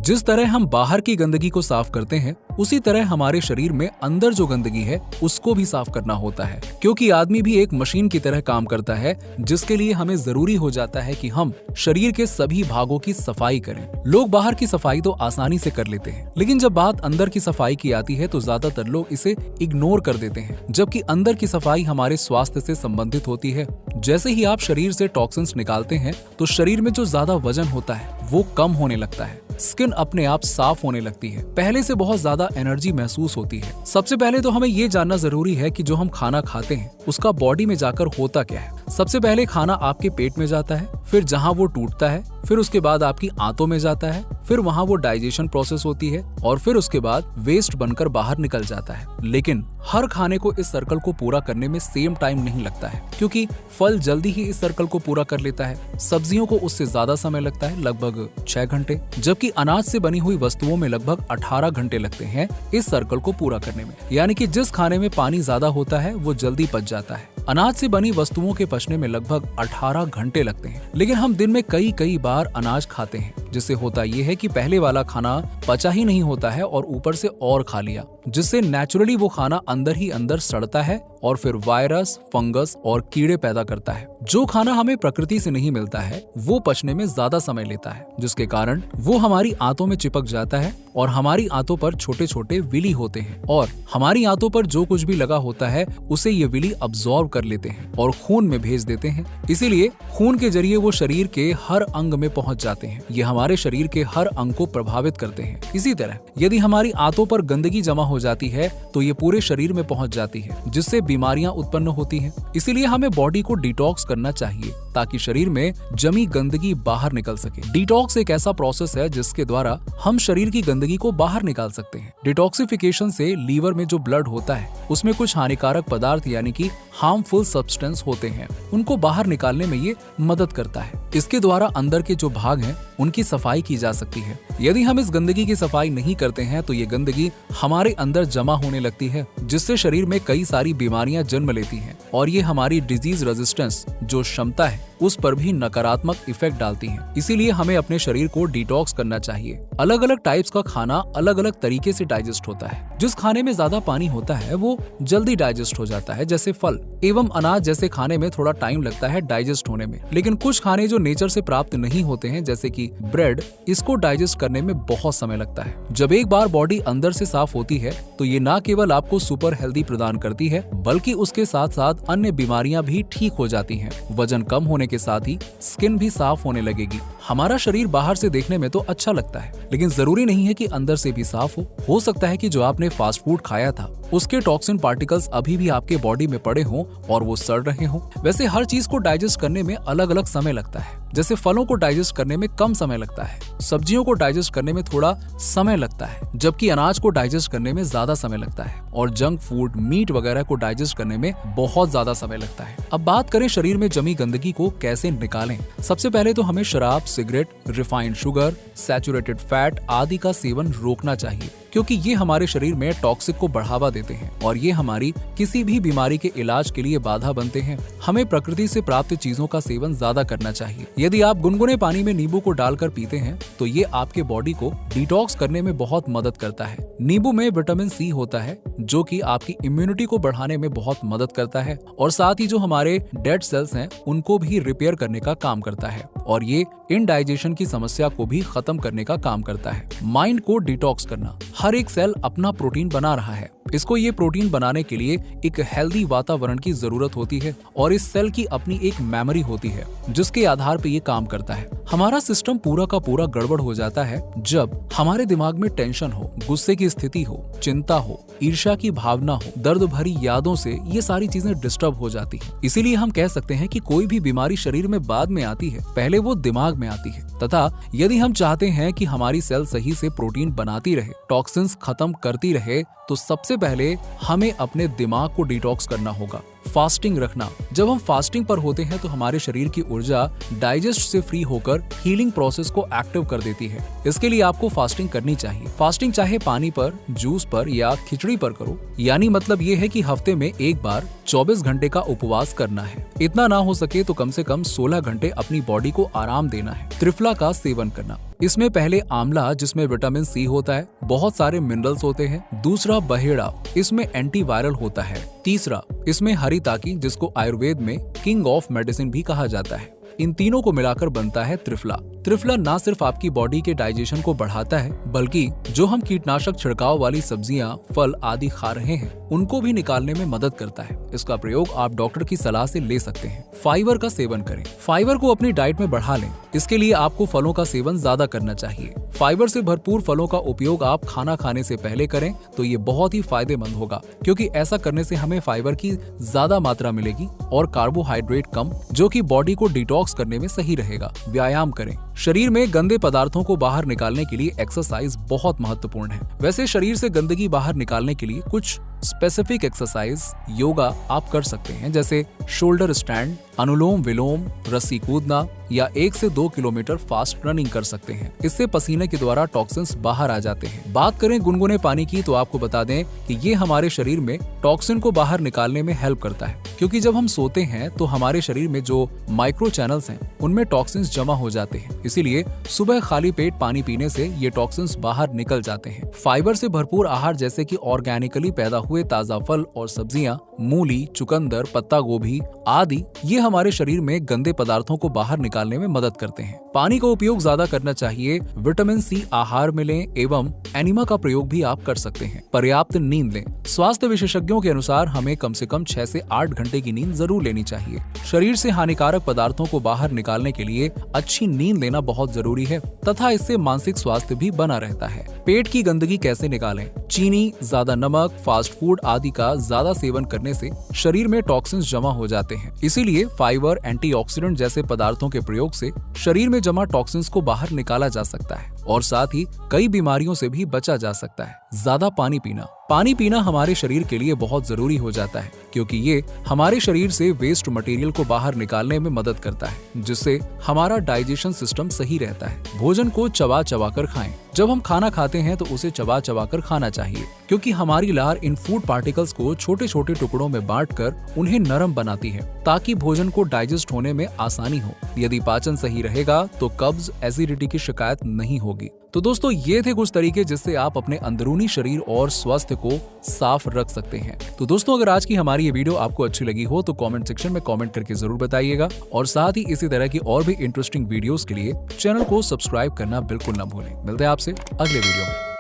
जिस तरह हम बाहर की गंदगी को साफ करते हैं, उसी तरह हमारे शरीर में अंदर जो गंदगी है उसको भी साफ करना होता है, क्योंकि आदमी भी एक मशीन की तरह काम करता है, जिसके लिए हमें जरूरी हो जाता है कि हम शरीर के सभी भागों की सफाई करें। लोग बाहर की सफाई तो आसानी से कर लेते हैं, लेकिन जब बात अंदर की सफाई की आती है तो ज्यादातर लोग इसे इग्नोर कर देते हैं, जबकि अंदर की सफाई हमारे स्वास्थ्य से संबंधित होती है। जैसे ही आप शरीर से टॉक्सिन्स निकालते हैं तो शरीर में जो ज्यादा वजन होता है वो कम होने लगता है, स्किन अपने आप साफ होने लगती है, पहले से बहुत ज्यादा एनर्जी महसूस होती है। सबसे पहले तो हमें ये जानना जरूरी है कि जो हम खाना खाते हैं उसका बॉडी में जाकर होता क्या है। सबसे पहले खाना आपके पेट में जाता है, फिर जहां वो टूटता है, फिर उसके बाद आपकी आंतों में जाता है, फिर वहां वो डाइजेशन प्रोसेस होती है और फिर उसके बाद वेस्ट बनकर बाहर निकल जाता है। लेकिन हर खाने को इस सर्कल को पूरा करने में सेम टाइम नहीं लगता है, क्योंकि फल जल्दी ही इस सर्कल को पूरा कर लेता है, सब्जियों को उससे ज्यादा समय लगता है, लगभग 6 घंटे, जबकि अनाज से बनी हुई वस्तुओं में लगभग 18 घंटे लगते हैं इस सर्कल को पूरा करने में। यानी कि जिस खाने में पानी ज्यादा होता है वो जल्दी पच जाता है। अनाज से बनी वस्तुओं के पचने में लगभग 18 घंटे लगते हैं। लेकिन हम दिन में कई बार अनाज खाते हैं, जिससे होता ये है कि पहले वाला खाना पचा ही नहीं होता है और ऊपर से और खा लिया, जिससे नेचुरली वो खाना अंदर ही अंदर सड़ता है और फिर वायरस, फंगस और कीड़े पैदा करता है। जो खाना हमें प्रकृति से नहीं मिलता है वो पचने में ज्यादा समय लेता है, जिसके कारण वो हमारी आंतों में चिपक जाता है और हमारी आंतों पर छोटे छोटे विली होते हैं और हमारी आंतों पर जो कुछ भी लगा होता है उसे ये विली अब्सॉर्ब कर लेते हैं और खून में भेज देते हैं। इसीलिए खून के जरिए वो शरीर के हर अंग में पहुंच जाते हैं। ये हमारे शरीर के हर अंग को प्रभावित करते हैं। इसी तरह यदि हमारी आंतों पर गंदगी जमा हो जाती है तो ये पूरे शरीर में पहुंच जाती है, जिससे बीमारियां उत्पन्न होती हैं। इसीलिए हमें बॉडी को डिटॉक्स करना चाहिए ताकि शरीर में जमी गंदगी बाहर निकल सके। डिटॉक्स एक ऐसा प्रोसेस है जिसके द्वारा हम शरीर की गंदगी को बाहर निकाल सकते हैं। डिटॉक्सिफिकेशन से लीवर में जो ब्लड होता है उसमें कुछ हानिकारक पदार्थ यानी कि हार्मफुल सब्सटेंस होते हैं, उनको बाहर निकालने में ये मदद करता है। इसके द्वारा अंदर के जो भाग हैं उनकी सफाई की जा सकती है। यदि हम इस गंदगी की सफाई नहीं करते हैं तो ये गंदगी हमारे अंदर जमा होने लगती है, जिससे शरीर में कई सारी बीमारियां जन्म लेती हैं और ये हमारी डिजीज रेजिस्टेंस जो क्षमता है उस पर भी नकारात्मक इफेक्ट डालती हैं। इसीलिए हमें अपने शरीर को डिटॉक्स करना चाहिए। अलग अलग टाइप्स का खाना अलग अलग तरीके से डाइजेस्ट होता है। जिस खाने में ज्यादा पानी होता है वो जल्दी डाइजेस्ट हो जाता है, जैसे फल एवं अनाज जैसे खाने में थोड़ा टाइम लगता है डाइजेस्ट होने में। लेकिन कुछ खाने जो नेचर से प्राप्त नहीं होते हैं, जैसे कि ब्रेड, इसको डाइजेस्ट करने में बहुत समय लगता है। जब एक बार बॉडी अंदर से साफ होती है तो ये न केवल आपको सुपर हेल्दी प्रदान करती है, बल्कि उसके साथ साथ अन्य बीमारियां भी ठीक हो जाती हैं। वजन कम होने के साथ ही स्किन भी साफ होने लगेगी। हमारा शरीर बाहर से देखने में तो अच्छा लगता है, लेकिन जरूरी नहीं है कि अंदर से भी साफ हो सकता है कि जो आपने फास्ट फूड खाया था उसके टॉक्सिन पार्टिकल्स अभी भी आपके बॉडी में पड़े हों और वो सड़ रहे हों। वैसे हर चीज को डाइजेस्ट करने में अलग अलग समय लगता है। जैसे फलों को डाइजेस्ट करने में कम समय लगता है, सब्जियों को डाइजेस्ट करने में थोड़ा समय लगता है, जबकि अनाज को डाइजेस्ट करने में ज्यादा समय लगता है और जंक फूड, मीट वगैरह को डाइजेस्ट करने में बहुत ज्यादा समय लगता है। अब बात करें शरीर में जमी गंदगी को कैसे निकालें। सबसे पहले तो हमें शराब, cigarette, refined sugar, saturated fat आदि का सेवन रोकना चाहिए, क्योंकि ये हमारे शरीर में टॉक्सिक को बढ़ावा देते हैं और ये हमारी किसी भी बीमारी के इलाज के लिए बाधा बनते हैं। हमें प्रकृति से प्राप्त चीजों का सेवन ज्यादा करना चाहिए। यदि आप गुनगुने पानी में नींबू को डालकर पीते हैं तो ये आपके बॉडी को डिटॉक्स करने में बहुत मदद करता है। नींबू में विटामिन सी होता है जो कि आपकी इम्यूनिटी को बढ़ाने में बहुत मदद करता है और साथ ही जो हमारे डेड सेल्स हैं उनको भी रिपेयर करने का काम करता है और ये इनडाइजेशन की समस्या को भी खत्म करने का काम करता है। माइंड को डिटॉक्स करना। हर एक सेल अपना प्रोटीन बना रहा है। इसको ये प्रोटीन बनाने के लिए एक हेल्दी वातावरण की जरूरत होती है और इस सेल की अपनी एक मेमोरी होती है जिसके आधार पे ये काम करता है। हमारा सिस्टम पूरा का पूरा गड़बड़ हो जाता है जब हमारे दिमाग में टेंशन हो, गुस्से की स्थिति हो, चिंता हो, ईर्ष्या की भावना हो, दर्द भरी यादों से ये सारी चीजें डिस्टर्ब हो जाती हैं। इसीलिए हम कह सकते हैं कि कोई भी बीमारी शरीर में बाद में आती है, पहले वो दिमाग में आती है। तथा यदि हम चाहते हैं कि हमारी सेल सही से प्रोटीन बनाती रहे, टॉक्सिन्स खत्म करती रहे, तो सबसे पहले हमें अपने दिमाग को डिटॉक्स करना होगा। फास्टिंग रखना। जब हम फास्टिंग पर होते हैं तो हमारे शरीर की ऊर्जा डाइजेस्ट से फ्री होकर हीलिंग प्रोसेस को एक्टिव कर देती है। इसके लिए आपको फास्टिंग करनी चाहिए। फास्टिंग चाहे पानी पर, जूस पर या खिचड़ी पर करो, यानी मतलब ये है कि हफ्ते में एक बार 24 घंटे का उपवास करना है। इतना ना हो सके तो कम से कम 16 घंटे अपनी बॉडी को आराम देना है। त्रिफला का सेवन करना। इसमें पहले आंवला जिसमें विटामिन सी होता है, बहुत सारे मिनरल्स होते हैं। दूसरा बहेड़ा, इसमें एंटीवायरल होता है। तीसरा, इसमें हरी ताकी जिसको आयुर्वेद में किंग ऑफ मेडिसिन भी कहा जाता है। इन तीनों को मिलाकर बनता है त्रिफला। त्रिफला ना सिर्फ आपकी बॉडी के डाइजेशन को बढ़ाता है, बल्कि जो हम कीटनाशक छिड़काव वाली सब्जियां, फल आदि खा रहे हैं उनको भी निकालने में मदद करता है। इसका प्रयोग आप डॉक्टर की सलाह से ले सकते हैं। फाइबर का सेवन करें। फाइबर को अपनी डाइट में बढ़ा लें। इसके लिए आपको फलों का सेवन ज्यादा करना चाहिए। फाइबर से भरपूर फलों का उपयोग आप खाना खाने से पहले करें तो ये बहुत ही फायदेमंद होगा, क्योंकि ऐसा करने से हमें फाइबर की ज्यादा मात्रा मिलेगी और कार्बोहाइड्रेट कम, जो कि बॉडी को डिटॉक्स करने में सही रहेगा। व्यायाम करें। शरीर में गंदे पदार्थों को बाहर निकालने के लिए एक्सरसाइज बहुत महत्वपूर्ण है। वैसे शरीर से गंदगी बाहर निकालने के लिए कुछ स्पेसिफिक एक्सरसाइज योगा आप कर सकते हैं, जैसे शोल्डर स्टैंड, अनुलोम विलोम, रस्सी कूदना या 1 से 2 किलोमीटर फास्ट रनिंग कर सकते हैं। इससे पसीने के द्वारा टॉक्सिन्स बाहर आ जाते हैं। बात करें गुनगुने पानी की तो आपको बता दें कि ये हमारे शरीर में टॉक्सिन को बाहर निकालने में हेल्प करता है, क्योंकि जब हम सोते हैं तो हमारे शरीर में जो माइक्रो चैनल्स हैं उनमें टॉक्सिन्स जमा हो जाते हैं। इसीलिए सुबह खाली पेट पानी पीने से ये टॉक्सिन्स बाहर निकल जाते हैं। फाइबर से भरपूर आहार जैसे कि ऑर्गेनिकली पैदा हुए ताजा फल और सब्जियां, मूली, चुकंदर, पत्ता गोभी आदि, ये हमारे शरीर में गंदे पदार्थों को बाहर निकालने में मदद करते हैं। पानी का उपयोग ज्यादा करना चाहिए। विटामिन सी आहार में लें एवं एनिमा का प्रयोग भी आप कर सकते हैं। पर्याप्त नींद लें। स्वास्थ्य विशेषज्ञों के अनुसार हमें कम से कम 6 से 8 घंटे की नींद जरूर लेनी चाहिए। शरीर से हानिकारक पदार्थों को बाहर निकालने के लिए अच्छी नींद लेना बहुत जरूरी है तथा इससे मानसिक स्वास्थ्य भी बना रहता है। पेट की गंदगी कैसे निकालें? चीनी, ज्यादा नमक, फास्ट फूड आदि का ज्यादा सेवन करने से शरीर में टॉक्सिन्स जमा हो जाते हैं। इसीलिए फाइबर, एंटीऑक्सीडेंट जैसे पदार्थों के प्रयोग से शरीर में जमा टॉक्सिन्स को बाहर निकाला जा सकता है और साथ ही कई बीमारियों से भी बचा जा सकता है। ज्यादा पानी पीना। पानी पीना हमारे शरीर के लिए बहुत जरूरी हो जाता है, क्योंकि ये हमारे शरीर से वेस्ट मटेरियल को बाहर निकालने में मदद करता है, जिससे हमारा डाइजेशन सिस्टम सही रहता है। भोजन को चबा चबा कर खाएं। जब हम खाना खाते हैं तो उसे चबा चबा कर खाना चाहिए, क्योंकि हमारी लार इन फूड पार्टिकल्स को छोटे छोटे टुकड़ों में बांटकर उन्हें नरम बनाती है, ताकि भोजन को डाइजेस्ट होने में आसानी हो। यदि पाचन सही रहेगा तो कब्ज, एसिडिटी की शिकायत नहीं होगी। तो दोस्तों, ये थे कुछ तरीके जिससे आप अपने अंदरूनी शरीर और स्वास्थ्य को साफ रख सकते हैं। तो दोस्तों, अगर आज की हमारी ये वीडियो आपको अच्छी लगी हो तो कमेंट सेक्शन में कमेंट करके जरूर बताइएगा, और साथ ही इसी तरह की और भी इंटरेस्टिंग वीडियोस के लिए चैनल को सब्सक्राइब करना बिल्कुल न भूलें। मिलते हैं आपसे अगले वीडियो में।